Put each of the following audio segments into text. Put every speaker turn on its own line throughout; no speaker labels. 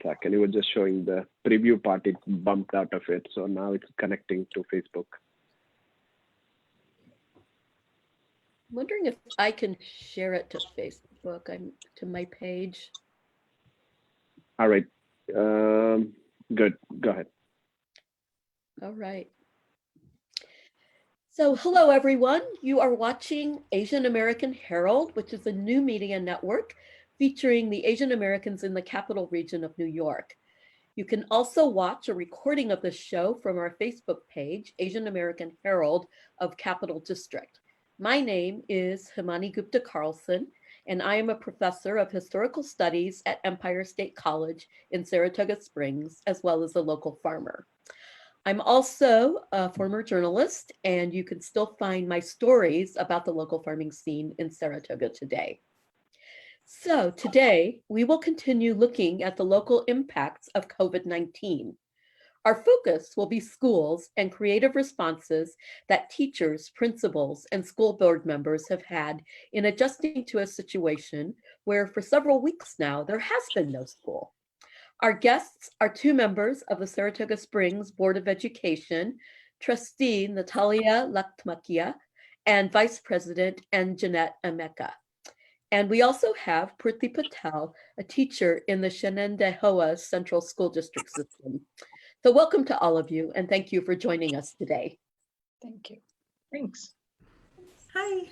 second. It was just showing the preview part. It bumped out of it. So now it's connecting to Facebook.
I'm wondering if I can share it to Facebook. To my page.
All right. Good. Go ahead.
All right. So hello, everyone. You are watching Asian American Herald, which is a new media network featuring the Asian Americans in the capital region of New York. You can also watch a recording of the show from our Facebook page, Asian American Herald of Capital District. My name is Himani Gupta Carlson, and I am a professor of historical studies at Empire State College in Saratoga Springs, as well as a local farmer. I'm also a former journalist, and you can still find my stories about the local farming scene in Saratoga today. So today, we will continue looking at the local impacts of COVID-19. Our focus will be schools and creative responses that teachers, principals, and school board members have had in adjusting to a situation where for several weeks now, there has been no school. Our guests are two members of the Saratoga Springs Board of Education, Trustee Natalia Laktmakia and Vice President Anjanette Emeka. And we also have Priti Patel, a teacher in the Shenendehowa Central School District system. So welcome to all of you, and thank you for joining us today.
Thank you.
Thanks.
Hi.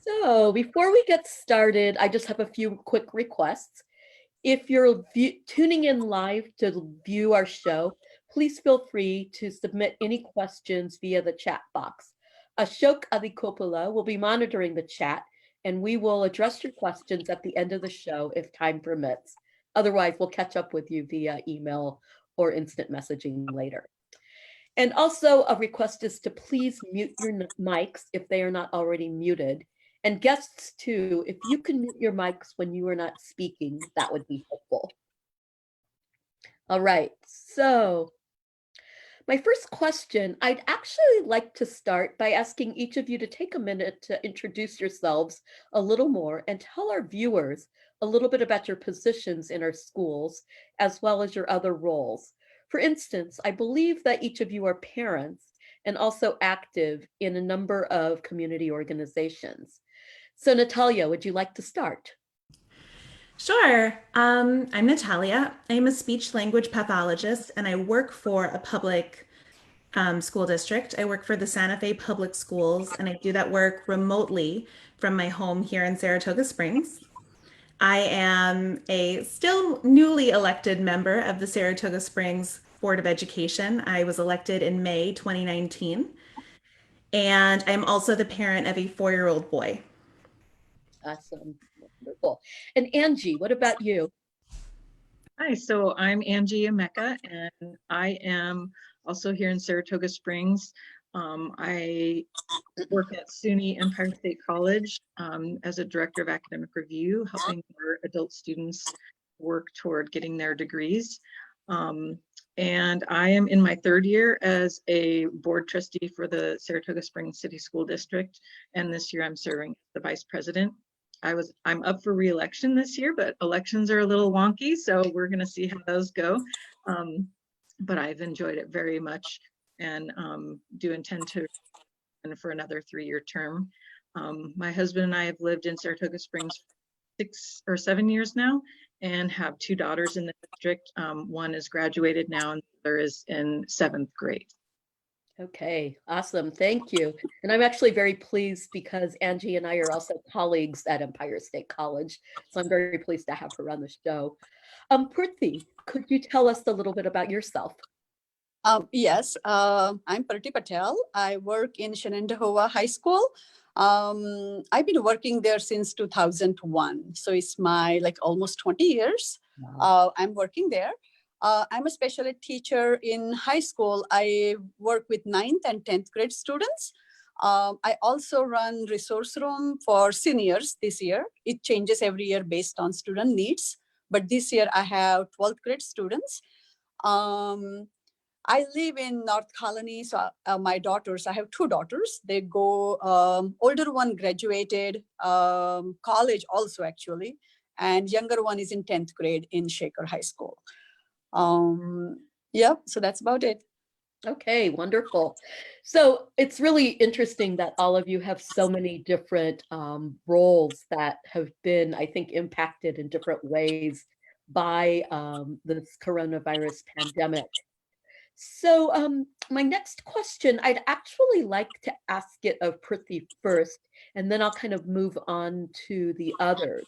So before we get started, I just have a few quick requests. If you're tuning in live to view our show, please feel free to submit any questions via the chat box. Ashok Adikopula will be monitoring the chat, and we will address your questions at the end of the show if time permits. Otherwise, we'll catch up with you via email or instant messaging later. And also a request is to please mute your mics if they are not already muted. And guests too, if you can mute your mics when you are not speaking, that would be helpful. All right, so my first question, I'd actually like to start by asking each of you to take a minute to introduce yourselves a little more and tell our viewers a little bit about your positions in our schools, as well as your other roles. For instance, I believe that each of you are parents and also active in a number of community organizations. So Natalia, would you like to start?
Sure. I'm Natalia. I'm a speech language pathologist, and I work for a public school district. I work for the Santa Fe Public Schools, and I do that work remotely from my home here in Saratoga Springs. I am a still newly elected member of the Saratoga Springs Board of Education. I was elected in May 2019, and I'm also the parent of a 4-year-old boy.
Awesome, wonderful. And Angie, what about you?
Hi, so I'm Angie Emeka, and I am also here in Saratoga Springs. I work at SUNY Empire State College as a director of academic review, helping our adult students work toward getting their degrees. And I am in my 3rd year as a board trustee for the Saratoga Springs City School District, and this year I'm serving as the vice president. I'm up for re-election this year, but elections are a little wonky, so we're going to see how those go. But I've enjoyed it very much, and do intend to run for another 3-year term. My husband and I have lived in Saratoga Springs 6 or 7 years now, and have 2 daughters in the district. One is graduated now, and the other is in 7th grade.
Okay, awesome, thank you. And I'm actually very pleased because Angie and I are also colleagues at Empire State College, so I'm very pleased to have her on the show. Priti, could you tell us a little bit about yourself?
Yes, I'm Priti Patel. I work in Shenendehowa High School. I've been working there since 2001, so it's my almost 20 years.
Wow.
I'm working there. I'm a special ed teacher in high school. I work with 9th and 10th grade students. I also run resource room for seniors this year. It changes every year based on student needs, but this year I have 12th grade students. I live in North Colony, so my daughters, I have 2 daughters. They go, older one graduated college also actually, and younger one is in 10th grade in Shaker High School. Yeah, so that's about it.
Okay, wonderful. So it's really interesting that all of you have so many different roles that have been, I think, impacted in different ways by this coronavirus pandemic. So my next question, I'd actually like to ask it of Prithvi first, and then I'll kind of move on to the others.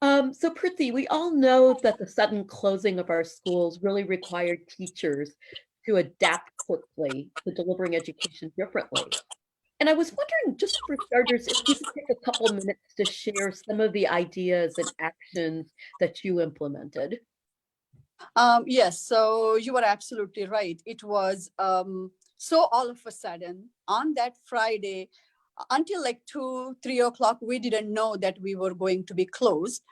So Prithvi, we all know that the sudden closing of our schools really required teachers to adapt quickly to delivering education differently. And I was wondering, just for starters, if you could take a couple minutes to share some of the ideas and actions that you implemented.
Yes, so you are absolutely right. It was so all of a sudden on that Friday, until like 2, 3 o'clock, we didn't know that we were going to be closed.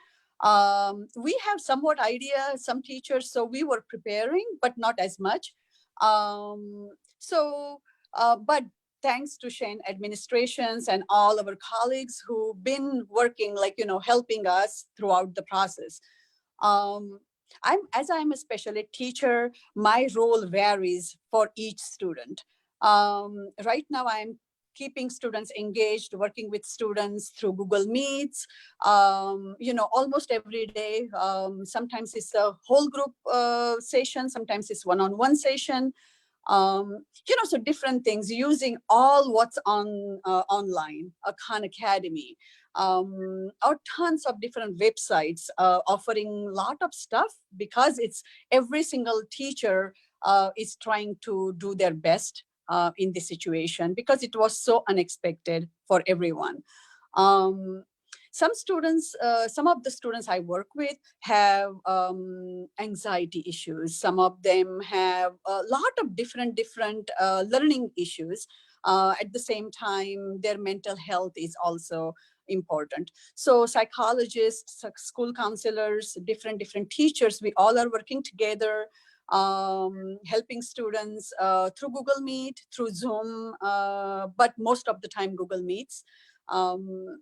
We have somewhat idea, some teachers, so we were preparing, but not as much. But thanks to Shane administrations and all our colleagues who've been working, like, helping us throughout the process. As I'm a special ed teacher, my role varies for each student. Right now, I'm keeping students engaged, working with students through Google Meets, almost every day. Sometimes it's a whole group session, sometimes it's one-on-one session. So different things, using all what's on online, Khan Academy, or tons of different websites offering a lot of stuff, because it's every single teacher is trying to do their best in this situation, because it was so unexpected for everyone. Some of the students I work with have anxiety issues. Some of them have a lot of different learning issues. At the same time, their mental health is also important. So psychologists, school counselors, different teachers, we all are working together, helping students through Google Meet, through Zoom, but most of the time Google Meets. And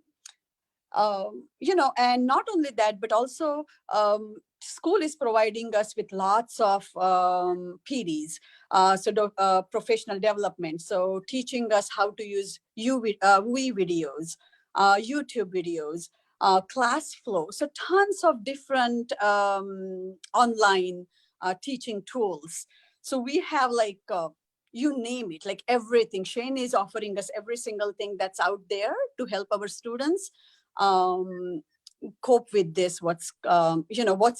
not only that, but also school is providing us with lots of PDs, professional development. So teaching us how to use UI videos, YouTube videos, class flow. So tons of different online teaching tools. So we have like, you name it, like everything. Shane is offering us every single thing that's out there to help our students cope with this, what's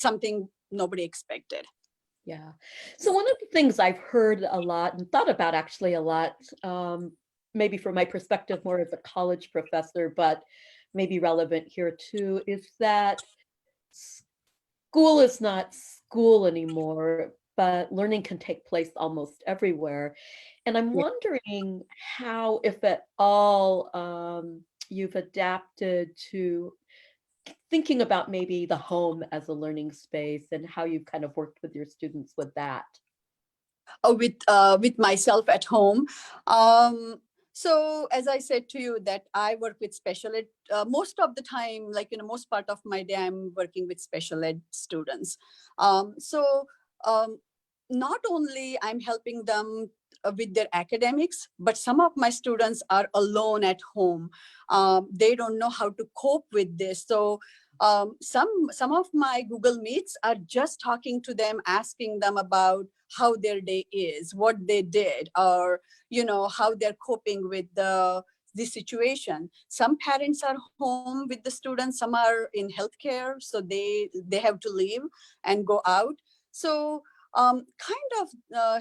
something nobody expected.
Yeah. So one of the things I've heard a lot and thought about actually a lot, maybe from my perspective more as a college professor, but maybe relevant here too, is that school is not school anymore, but learning can take place almost everywhere. And I'm wondering how, if at all, you've adapted to thinking about maybe the home as a learning space and how you've kind of worked with your students with that.
With myself at home. So as I said to you that I work with special ed, most of the time, most part of my day, I'm working with special ed students. Not only I'm helping them with their academics, but some of my students are alone at home. They don't know how to cope with this. So some of my Google Meets are just talking to them, asking them about how their day is, what they did, or how they're coping with the situation. Some parents are home with the students, some are in healthcare, so they have to leave and go out. So kind of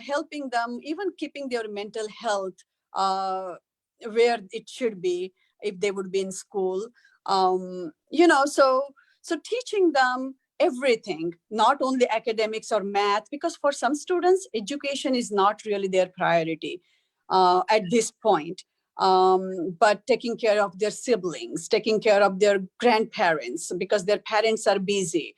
helping them, even keeping their mental health where it should be if they would be in school. So teaching them everything, not only academics or math, because for some students, education is not really their priority at this point. But taking care of their siblings, taking care of their grandparents because their parents are busy.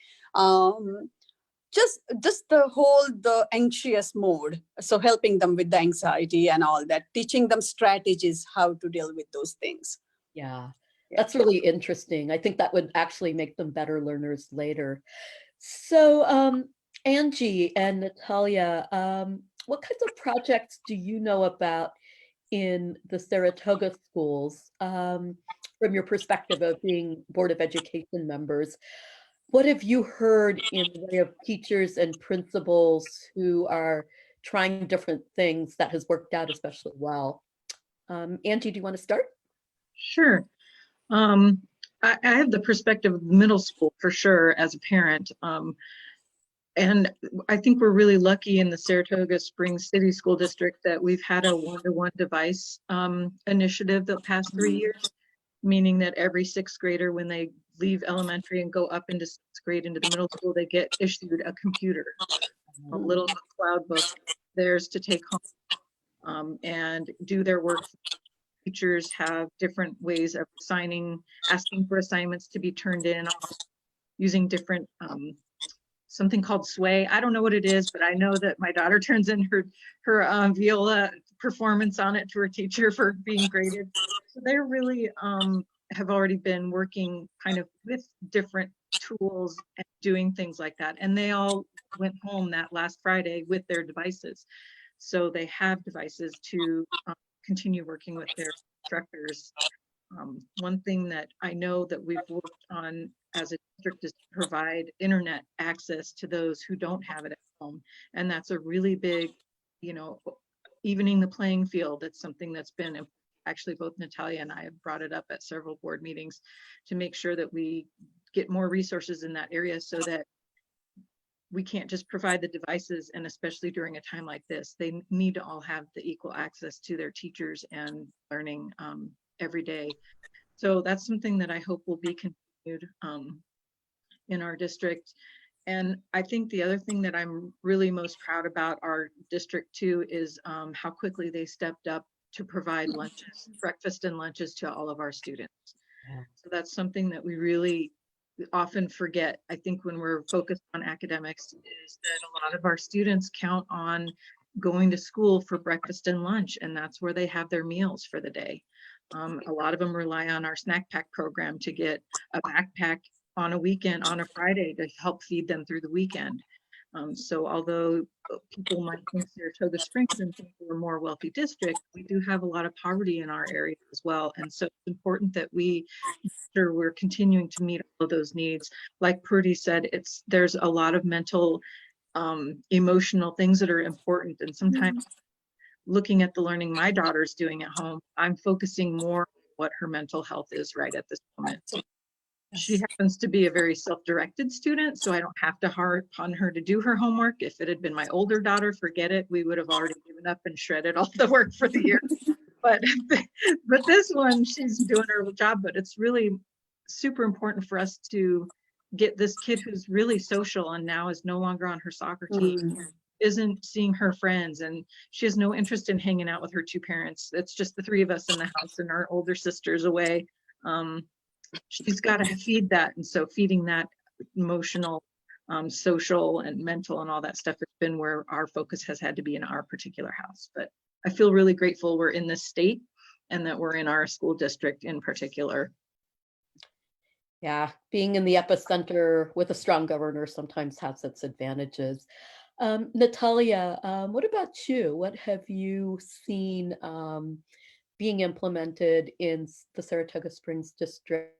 Just the anxious mode. So helping them with the anxiety and all that, teaching them strategies how to deal with those things.
Yeah. That's really interesting. I think that would actually make them better learners later. So, Angie and Natalia, what kinds of projects do you know about in the Saratoga schools, from your perspective of being Board of Education members? What have you heard in the way of teachers and principals who are trying different things that has worked out especially well? Angie, do you want to start?
Sure. Um, I have the perspective of middle school for sure as a parent. And I think we're really lucky in the Saratoga Springs City School District that we've had a one-to-one device initiative the past 3 years, meaning that every sixth grader, when they leave elementary and go up into sixth grade into the middle school, they get issued a computer, a little cloud book, theirs to take home and do their work. Teachers have different ways of asking for assignments to be turned in using different something called Sway. I don't know what it is, but I know that my daughter turns in her viola performance on it to her teacher for being graded. So they really have already been working kind of with different tools and doing things like that. And they all went home that last Friday with their devices. So they have devices to continue working with their instructors. One thing that I know that we've worked on as a district is to provide internet access to those who don't have it at home. And that's a really big, evening the playing field. It's something that's been actually both Natalia and I have brought it up at several board meetings to make sure that we get more resources in that area so that we can't just provide the devices, and especially during a time like this, they need to all have the equal access to their teachers and learning every day. So that's something that I hope will be continued in our district. And I think the other thing that I'm really most proud about our district too is how quickly they stepped up to provide lunches, breakfast and lunches to all of our students. Yeah. So that's something that we really often forget. I think when we're focused on academics is that a lot of our students count on going to school for breakfast and lunch, and that's where they have their meals for the day. A lot of them rely on our snack pack program to get a backpack on a weekend, on a Friday, to help feed them through the weekend. So although people might think Saratoga Springs and think we're a more wealthy district, we do have a lot of poverty in our area as well. And so it's important that we make sure we're continuing to meet all of those needs. Like Purdy said, there's a lot of mental, emotional things that are important. And sometimes looking at the learning my daughter's doing at home, I'm focusing more on what her mental health is right at this moment. She happens to be a very self-directed student, so I don't have to harp on her to do her homework. If it had been my older daughter, forget it. We would have already given up and shredded all the work for the year. But this one, she's doing her job, but it's really super important for us to get this kid who's really social and now is no longer on her soccer team, isn't seeing her friends, and she has no interest in hanging out with her two parents. It's just the three of us in the house and our older sister's away. She's got to feed that. And so feeding that emotional, social and mental and all that stuff has been where our focus has had to be in our particular house. But I feel really grateful we're in this state and that we're in our school district in particular.
Yeah, being in the epicenter with a strong governor sometimes has its advantages. Natalia, what about you? What have you seen being implemented in the Saratoga Springs district?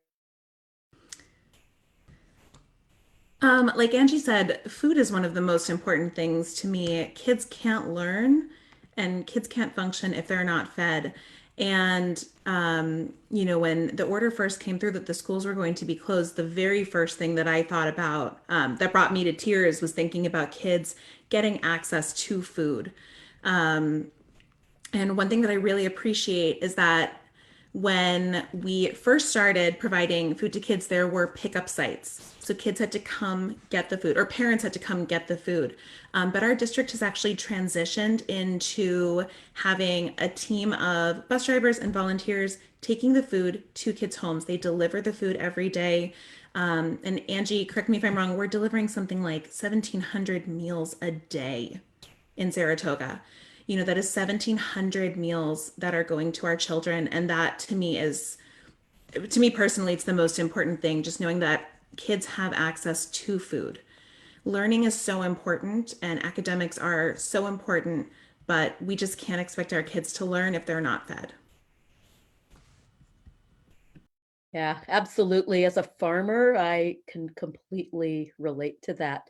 Like Angie said, food is one of the most important things to me. Kids can't learn and kids can't function if they're not fed. And, when the order first came through that the schools were going to be closed, the very first thing that I thought about that brought me to tears was thinking about kids getting access to food. And one thing that I really appreciate is that when we first started providing food to kids, there were pickup sites. So kids had to come get the food, or parents had to come get the food. But our district has actually transitioned into having a team of bus drivers and volunteers taking the food to kids' homes. They deliver the food every day. And Angie, correct me if I'm wrong, we're delivering something like 1,700 meals a day in Saratoga. That is 1,700 meals that are going to our children. And that to me is to me personally, it's the most important thing, just knowing that kids have access to food. Learning is so important and academics are so important, but we just can't expect our kids to learn if they're not fed.
Yeah, absolutely. As a farmer, I can completely relate to that.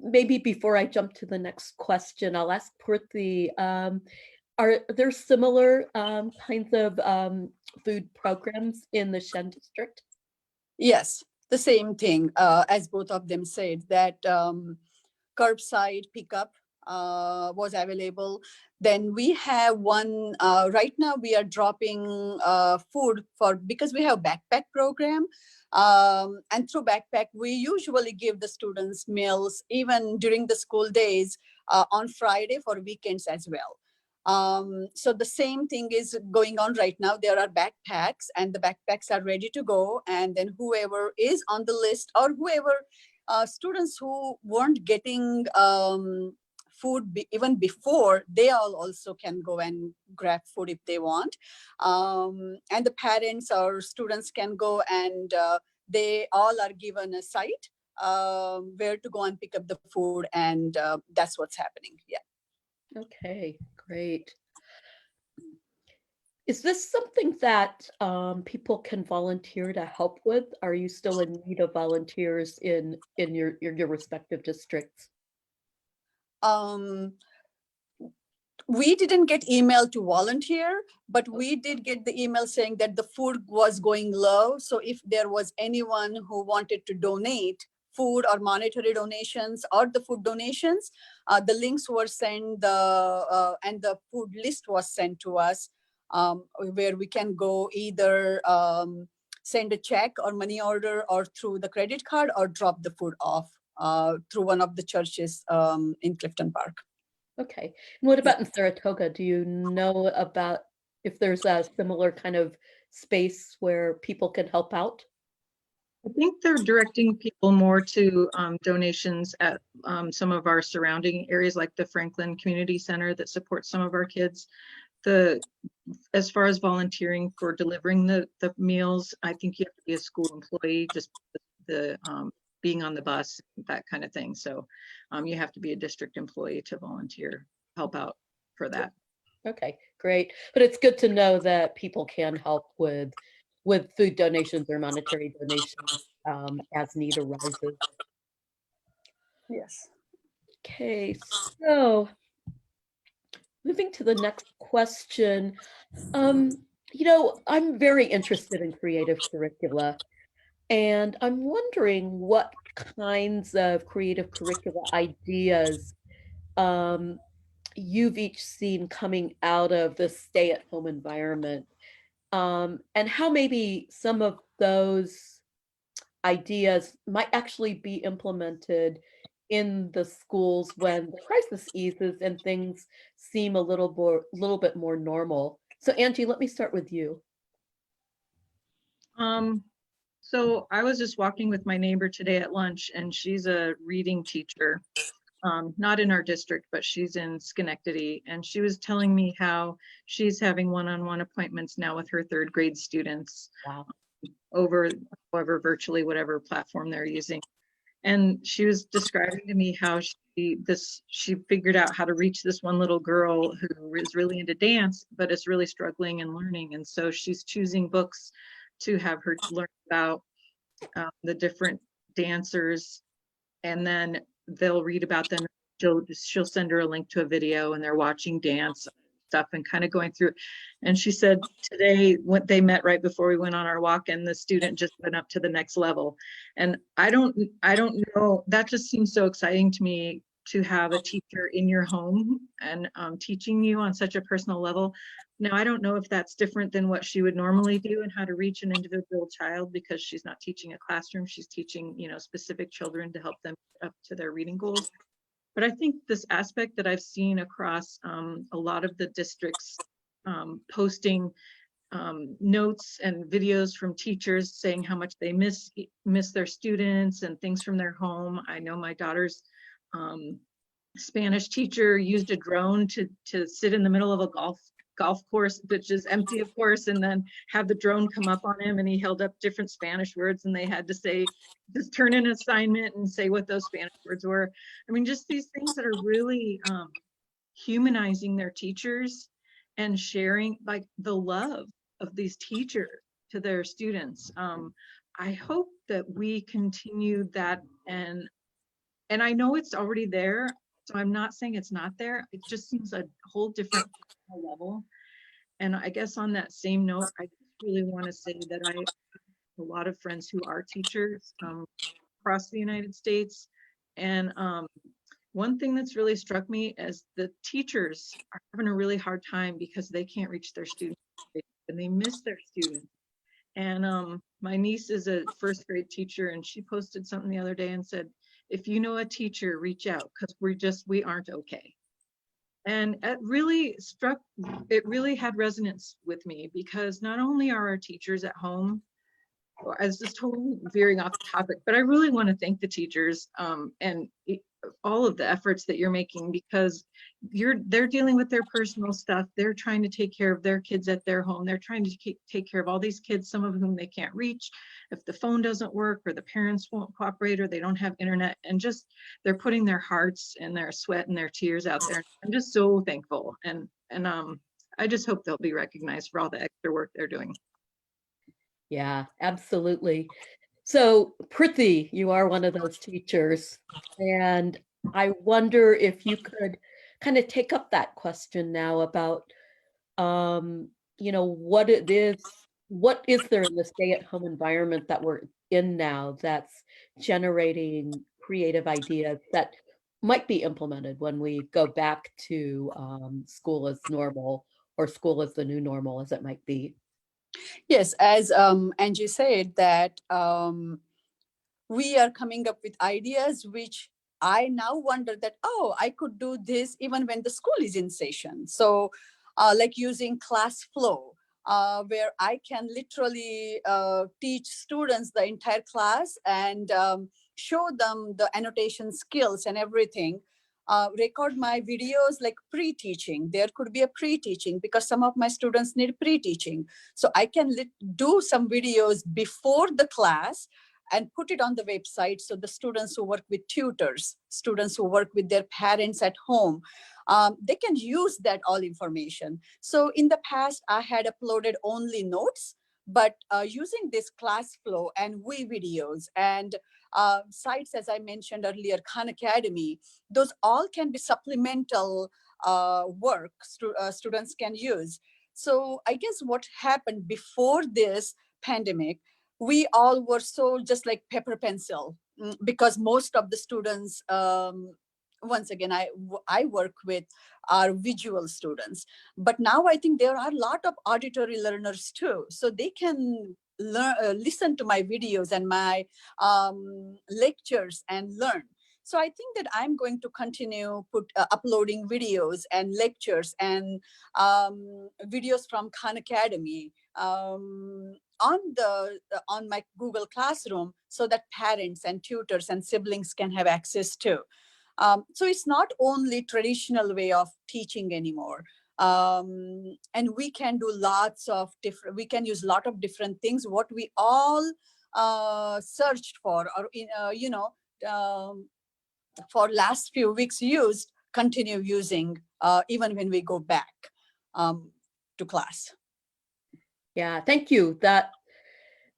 Maybe before I jump to the next question, I'll ask Purti, are there similar kinds of food programs in the Shen district?
Yes, the same thing, as both of them said, that curbside pickup was available. Then we have one, right now we are dropping food because we have backpack program. And through backpack, we usually give the students meals even during the school days on Friday for weekends as well. So the same thing is going on right now. There are backpacks and the backpacks are ready to go. And then whoever is on the list or whoever students who weren't getting food even before, they all also can go and grab food if they want. And the parents or students can go and they all are given a site where to go and pick up the food. And that's what's happening. Yeah.
Okay, great. Is this something that people can volunteer to help with? Are you still in need of volunteers in your respective districts?
We didn't get email to volunteer, but we did get the email saying that the food was going low. So if there was anyone who wanted to donate food or monetary donations or the food donations, the links were sent, and the food list was sent to us, where we can go either send a check or money order or through the credit card or drop the food off through one of the churches in Clifton Park.
Okay. And what about in Saratoga? Do you know about if there's a similar kind of space where people can help out?
I think they're directing people more to donations at some of our surrounding areas, like the Franklin Community Center that supports some of our kids. As far as volunteering for delivering the meals, I think you have to be a school employee, just the being on the bus, that kind of thing. So you have to be a district employee to volunteer, help out for that.
Okay, great. But it's good to know that people can help with food donations or monetary donations as need arises.
Yes.
Okay, so moving to the next question. I'm very interested in creative curricula, and I'm wondering what kinds of creative curricula ideas you've each seen coming out of the stay-at-home environment, and how maybe some of those ideas might actually be implemented in the schools when the crisis eases and things seem a little bit more normal. So Angie, let me start with you.
So I was just walking with my neighbor today at lunch, and she's a reading teacher, not in our district, but she's in Schenectady. And she was telling me how she's having one-on-one appointments now with her third grade students.
Wow.
Over however virtually whatever platform they're using. And she was describing to me how she figured out how to reach this one little girl who is really into dance, but is really struggling and learning. And so she's choosing books to have her learn about the different dancers, and then they'll read about them. She'll send her a link to a video, and they're watching dance stuff and kind of going through. And she said today when they met right before we went on our walk, and the student just went up to the next level. And I don't know, that just seems so exciting to me, to have a teacher in your home and teaching you on such a personal level. Now, I don't know if that's different than what she would normally do and how to reach an individual child, because she's not teaching a classroom, she's teaching, specific children to help them get up to their reading goals. But I think this aspect that I've seen across a lot of the districts posting notes and videos from teachers saying how much they miss their students and things from their home. I know my daughter's Spanish teacher used a drone to sit in the middle of a golf golf course, which is empty, of course, and then have the drone come up on him and he held up different Spanish words and they had to say, just turn in an assignment and say what those Spanish words were. I mean, just these things that are really humanizing their teachers and sharing like the love of these teachers to their students. I hope that we continue that, and I know it's already there, so I'm not saying it's not there. It just seems a whole different level. And I guess on that same note, I just really want to say that I have a lot of friends who are teachers across the United States. And one thing that's really struck me is the teachers are having a really hard time because they can't reach their students and they miss their students. And my niece is a first grade teacher, and she posted something the other day and said, if you know a teacher, reach out, because we aren't okay. And it really had resonance with me, because not only are our teachers at home, I was just totally veering off topic, but I really want to thank the teachers and all of the efforts that you're making, because they're dealing with their personal stuff. They're trying to take care of their kids at their home. They're trying to take care of all these kids, some of whom they can't reach if the phone doesn't work or the parents won't cooperate or they don't have internet, and just they're putting their hearts and their sweat and their tears out there. I'm just so thankful, and I just hope they'll be recognized for all the extra work they're doing.
Yeah, absolutely. So Priti, you are one of those teachers, and I wonder if you could kind of take up that question now about, what is there in the stay-at-home environment that we're in now that's generating creative ideas that might be implemented when we go back to school as normal, or school as the new normal, as it might be.
Yes, as Angie said, that we are coming up with ideas which I now wonder that, oh, I could do this even when the school is in session. So like using class flow, where I can literally teach students the entire class and show them the annotation skills and everything. Record my videos like pre-teaching. There could be a pre-teaching because some of my students need pre-teaching. So I can do some videos before the class and put it on the website, so the students who work with tutors, students who work with their parents at home, they can use that all information. So in the past, I had uploaded only notes, but using this class flow and videos and sites, as I mentioned earlier, Khan Academy, those all can be supplemental work students can use. So I guess what happened before this pandemic, we all were so just like paper pencil, because most of the students, once again, I work with our visual students, but now I think there are a lot of auditory learners too, so they can listen to my videos and my lectures and learn. So I think that I'm going to continue uploading videos and lectures and videos from Khan Academy on my Google Classroom, so that parents and tutors and siblings can have access to. So it's not only traditional way of teaching anymore. And we can do we can use a lot of different things, what we all searched for, or for last few weeks used, continue using even when we go back to class.
Yeah, thank you.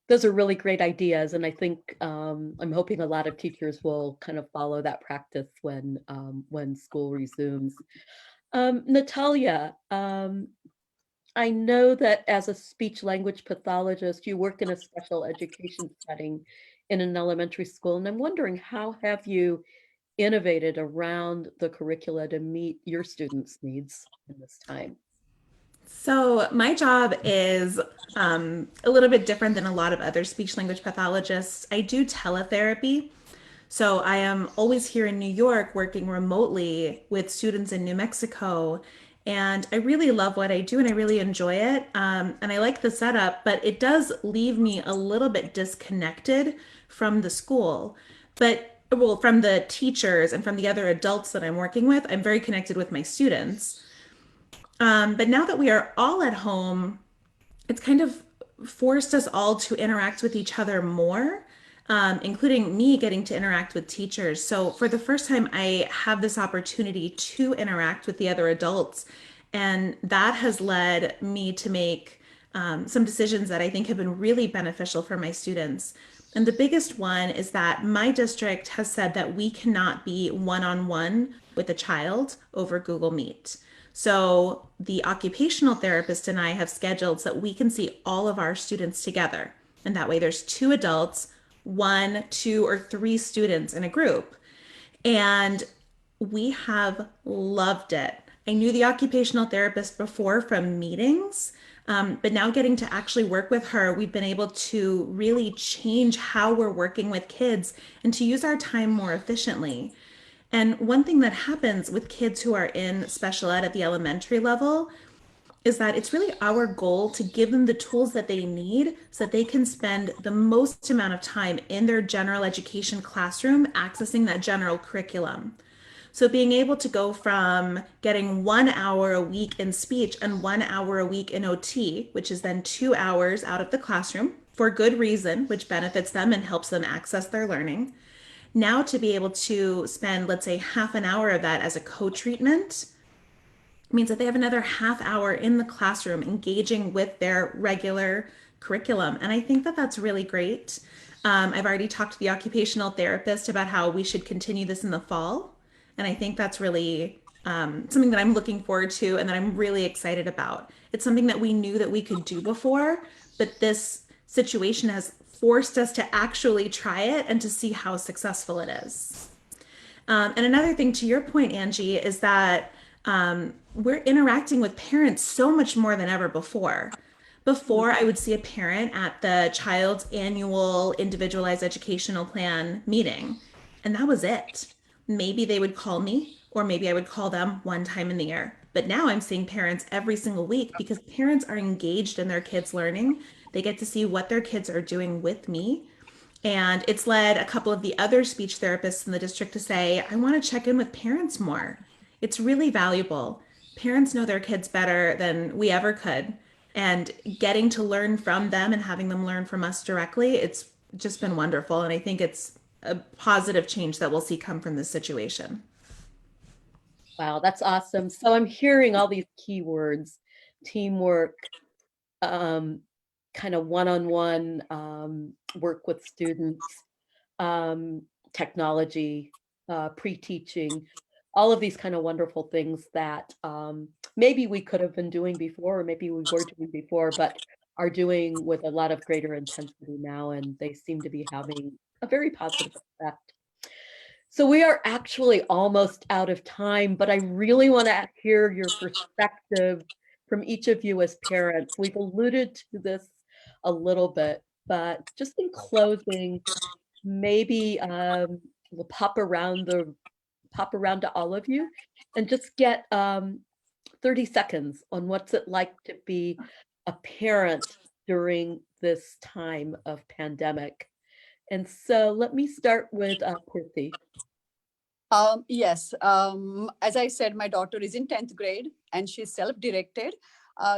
Those are really great ideas, and I think I'm hoping a lot of teachers will kind of follow that practice when school resumes. Natalia, I know that as a speech language pathologist, you work in a special education setting in an elementary school, and I'm wondering, how have you innovated around the curricula to meet your students' needs in this time?
So my job is a little bit different than a lot of other speech language pathologists. I do teletherapy. So I am always here in New York working remotely with students in New Mexico. And I really love what I do and I really enjoy it. And I like the setup, but it does leave me a little bit disconnected from the school. Well, from the teachers and from the other adults that I'm working with. I'm very connected with my students. But now that we are all at home, it's kind of forced us all to interact with each other more, including me getting to interact with teachers. So for the first time, I have this opportunity to interact with the other adults. And that has led me to make some decisions that I think have been really beneficial for my students. And the biggest one is that my district has said that we cannot be one-on-one with a child over Google Meet. So the occupational therapist and I have scheduled so that we can see all of our students together. And that way there's two adults, one, two, or three students in a group. And we have loved it. I knew the occupational therapist before from meetings, but now getting to actually work with her, we've been able to really change how we're working with kids and to use our time more efficiently. And one thing that happens with kids who are in special ed at the elementary level is that it's really our goal to give them the tools that they need so that they can spend the most amount of time in their general education classroom accessing that general curriculum. So being able to go from getting 1 hour a week in speech and 1 hour a week in OT, which is then 2 hours out of the classroom for good reason, which benefits them and helps them access their learning. Now to be able to spend, let's say, half an hour of that as a co-treatment means that they have another half hour in the classroom engaging with their regular curriculum. And I think that that's really great. I've already talked to the occupational therapist about how we should continue this in the fall. And I think that's really something that I'm looking forward to and that I'm really excited about. It's something that we knew that we could do before, but this situation has forced us to actually try it and to see how successful it is. And another thing to your point, Angie, is that we're interacting with parents so much more than ever before. Before, I would see a parent at the child's annual individualized educational plan meeting, and that was it. Maybe they would call me, or maybe I would call them one time in the year. But now I'm seeing parents every single week because parents are engaged in their kids' learning. They get to see what their kids are doing with me. And it's led a couple of the other speech therapists in the district to say, I want to check in with parents more. It's really valuable. Parents know their kids better than we ever could. And getting to learn from them and having them learn from us directly, it's just been wonderful. And I think it's a positive change that we'll see come from this situation.
Wow, that's awesome. So I'm hearing all these keywords: teamwork, kind of one-on-one work with students, technology, pre-teaching, all of these kind of wonderful things that maybe we could have been doing before, or maybe we were doing before, but are doing with a lot of greater intensity now, and they seem to be having a very positive effect. So we are actually almost out of time, but I really want to hear your perspective from each of you as parents. We've alluded to this a little bit, but just in closing, maybe we'll pop around to all of you and just get 30 seconds on what's it like to be a parent during this time of pandemic. And so let me start with Priti.
Yes, as I said, my daughter is in 10th grade and she's self-directed.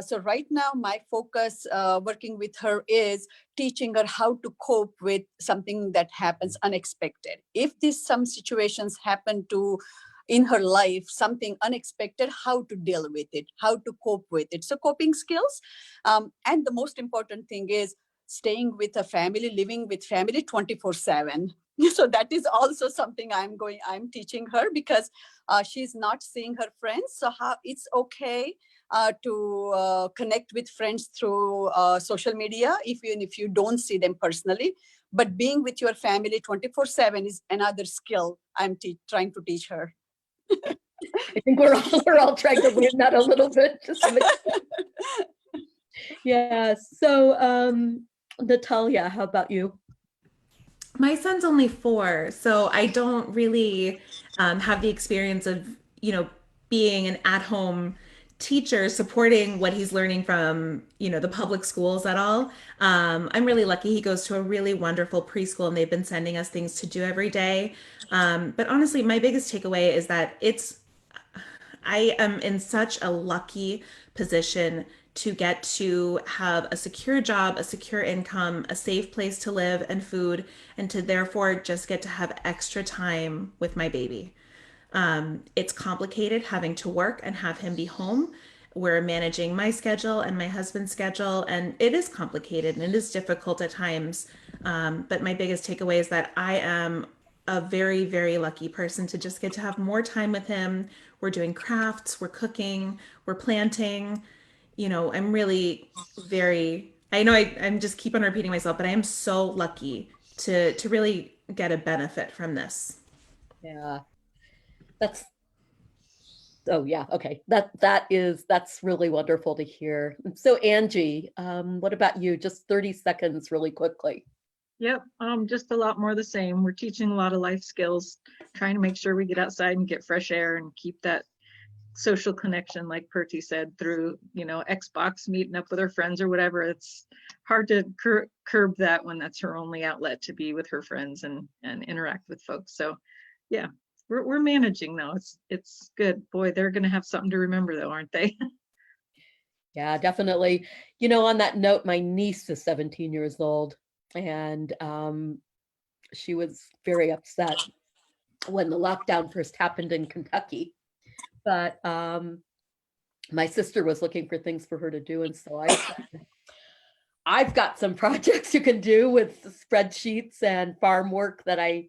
So right now, my focus working with her is teaching her how to cope with something that happens unexpected. If some situations happen in her life, something unexpected, how to deal with it, how to cope with it. So coping skills. And the most important thing is staying with a family, living with family 24/7. So that is also something I'm teaching her because she's not seeing her friends. So it's okay to connect with friends through social media, even if you don't see them personally. But being with your family 24/7 is another skill I'm trying to teach her.
I think we're all trying to learn that a little bit. Yeah. So, Natalia, how about you?
My son's only 4, so I don't really have the experience of, being an at-home teacher supporting what he's learning from, the public schools at all. I'm really lucky he goes to a really wonderful preschool and they've been sending us things to do every day. But honestly, my biggest takeaway is that I am in such a lucky position to get to have a secure job, a secure income, a safe place to live and food, and to therefore just get to have extra time with my baby. It's complicated having to work and have him be home. We're managing my schedule and my husband's schedule, and it is complicated and it is difficult at times. But my biggest takeaway is that I am a very, very lucky person to just get to have more time with him. We're doing crafts, we're cooking, we're planting. I'm really very, I know I'm just keep on repeating myself, but I am so lucky to really get a benefit from this.
Yeah, that's, oh yeah, okay. That's really wonderful to hear. So Angie, what about you? Just 30 seconds really quickly.
Yep, just a lot more the same. We're teaching a lot of life skills, trying to make sure we get outside and get fresh air and keep that social connection, like Perty said, through, Xbox, meeting up with her friends or whatever. It's hard to curb that when that's her only outlet to be with her friends and interact with folks. So yeah, we're managing now. It's good. Boy, they're gonna have something to remember though, aren't they?
Yeah, definitely. On that note, my niece is 17 years old, and she was very upset when the lockdown first happened in Kentucky. But my sister was looking for things for her to do, and so I've got some projects you can do with spreadsheets and farm work that I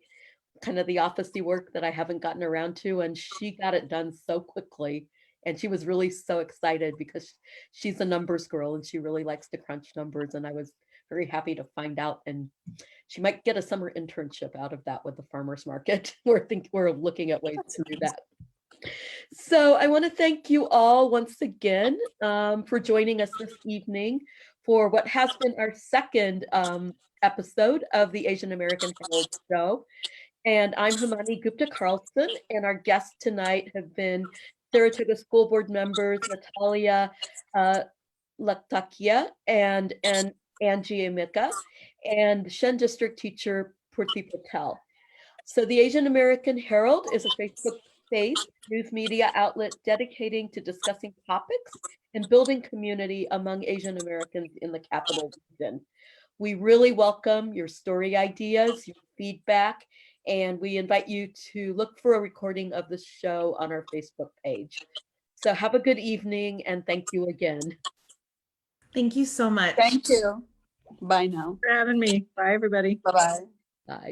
kind of the officey work that I haven't gotten around to, and she got it done so quickly. And she was really so excited because she's a numbers girl and she really likes to crunch numbers. And I was very happy to find out. And she might get a summer internship out of that with the farmers market. We're looking at ways to do that. So I want to thank you all once again for joining us this evening for what has been our second episode of the Asian American Herald Show. And I'm Hamani Gupta Carlson, and our guests tonight have been Saratoga School Board members Natalia Latakia and Angie Emeka, and Shen District teacher Purti Patel. So the Asian American Herald is a Facebook-based news media outlet dedicating to discussing topics and building community among Asian Americans in the capital region. We really welcome your story ideas, your feedback, and we invite you to look for a recording of the show on our Facebook page. So have a good evening and thank you again.
Thank you so much.
Thank you. Bye now.
For having me. Bye, everybody.
Bye-bye.
Bye.